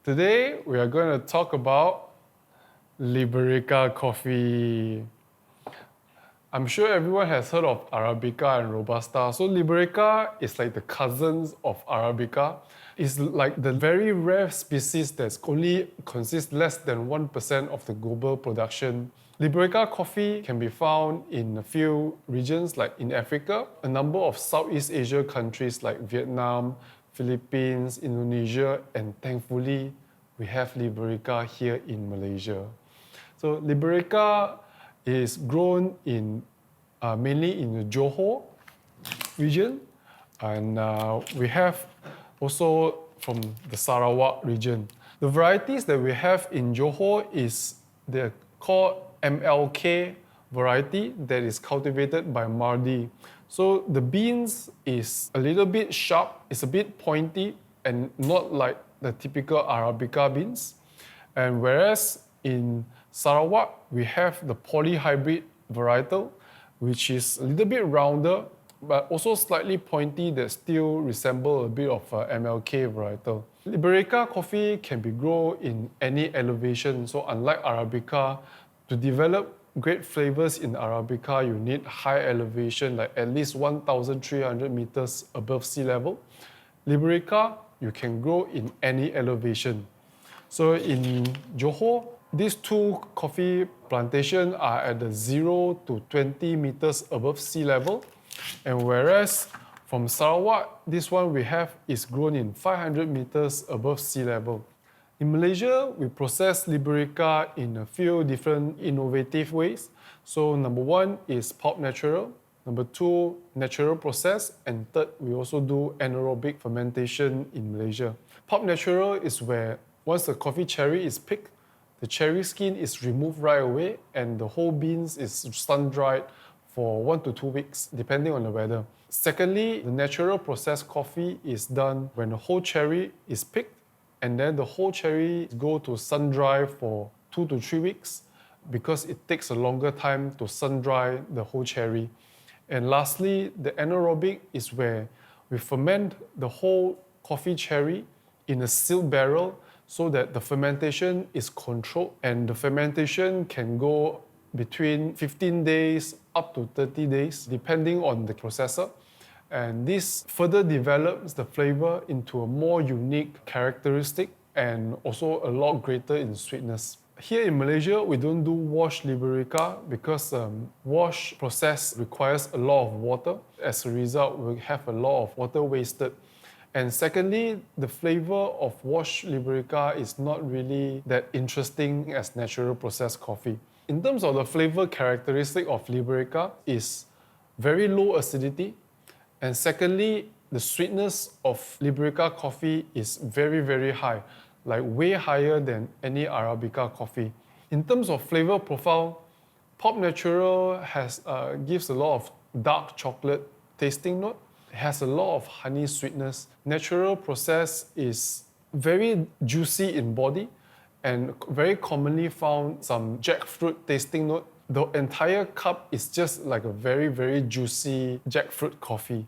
Today, we are going to talk about Liberica coffee. I'm sure everyone has heard of Arabica and Robusta. So Liberica is like the cousins of Arabica. It's like the very rare species that's only consists less than 1% of the global production. Liberica coffee can be found in a few regions like in Africa, a number of Southeast Asia countries like Vietnam, Philippines, Indonesia, and thankfully, we have Liberica here in Malaysia. So Liberica is grown in mainly in the Johor region, and we have also from the Sarawak region. The varieties that we have in Johor is they're called MLK variety that is cultivated by Mardi. So the beans is a little bit sharp, it's a bit pointy, and not like the typical Arabica beans. And whereas in Sarawak, we have the polyhybrid varietal, which is a little bit rounder, but also slightly pointy that still resemble a bit of MLK varietal. Liberica coffee can be grown in any elevation, so unlike Arabica, to develop great flavors in Arabica, you need high elevation, like at least 1,300 meters above sea level. Liberica, you can grow in any elevation. So in Johor, these two coffee plantations are at the 0 to 20 meters above sea level. And whereas from Sarawak, this one we have is grown in 500 meters above sea level. In Malaysia, we process Liberica in a few different innovative ways. So number one is pulp natural. Number two, natural process. And third, we also do anaerobic fermentation in Malaysia. Pulp natural is where once the coffee cherry is picked, the cherry skin is removed right away and the whole beans is sun-dried for 1 to 2 weeks, depending on the weather. Secondly, the natural processed coffee is done when the whole cherry is picked and then the whole cherry go to sun-dry for 2 to 3 weeks because it takes a longer time to sun-dry the whole cherry. And lastly, the anaerobic is where we ferment the whole coffee cherry in a sealed barrel so that the fermentation is controlled and the fermentation can go between 15 days up to 30 days depending on the processor. And this further develops the flavor into a more unique characteristic and also a lot greater in sweetness. Here in Malaysia, we don't do wash Liberica because wash process requires a lot of water. As a result, we have a lot of water wasted. And secondly, the flavor of washed Liberica is not really that interesting as natural processed coffee. In terms of the flavor characteristic of Liberica is very low acidity. And secondly, the sweetness of Liberica coffee is very, very high, like way higher than any Arabica coffee. In terms of flavor profile, Pulp Natural gives a lot of dark chocolate tasting note. It has a lot of honey sweetness. Natural process is very juicy in body and very commonly found some jackfruit tasting note. The entire cup is just like a very, very juicy jackfruit coffee.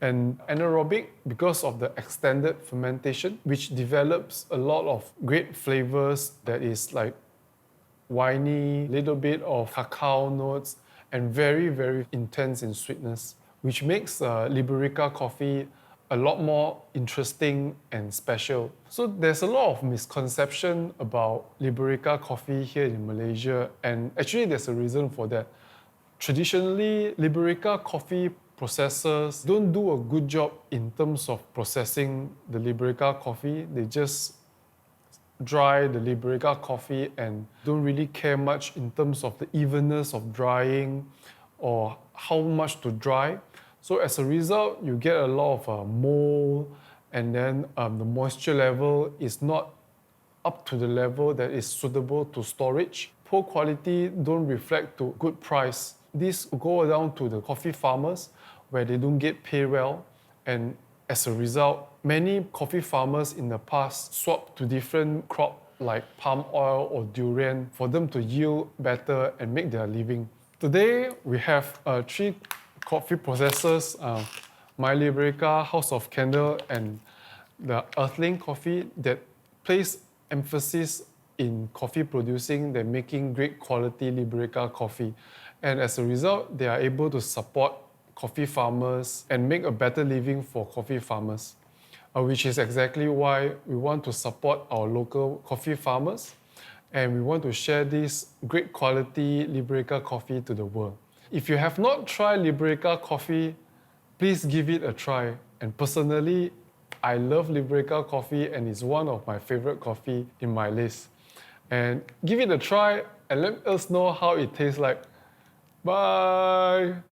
And anaerobic because of the extended fermentation, which develops a lot of great flavors that is like winey, little bit of cacao notes, and very, very intense in sweetness, which makes Liberica coffee a lot more interesting and special. So there's a lot of misconception about Liberica coffee here in Malaysia, and actually there's a reason for that. Traditionally, Liberica coffee processors don't do a good job in terms of processing the Liberica coffee. They just dry the Liberica coffee and don't really care much in terms of the evenness of drying or how much to dry. So as a result, you get a lot of mold, and then the moisture level is not up to the level that is suitable to storage. Poor quality don't reflect to good price. This go down to the coffee farmers where they don't get paid well, and as a result, many coffee farmers in the past swapped to different crop like palm oil or durian for them to yield better and make their living. Today, we have 3 coffee processors, My Liberica, House of Candle, and the Earthling coffee that plays emphasis in coffee producing. They're making great quality Liberica coffee. And as a result, they are able to support coffee farmers and make a better living for coffee farmers, which is exactly why we want to support our local coffee farmers, and we want to share this great quality Liberica coffee to the world. If you have not tried Liberica coffee, please give it a try. And personally, I love Liberica coffee and it's one of my favorite coffee in my list. And give it a try and let us know how it tastes like. Bye!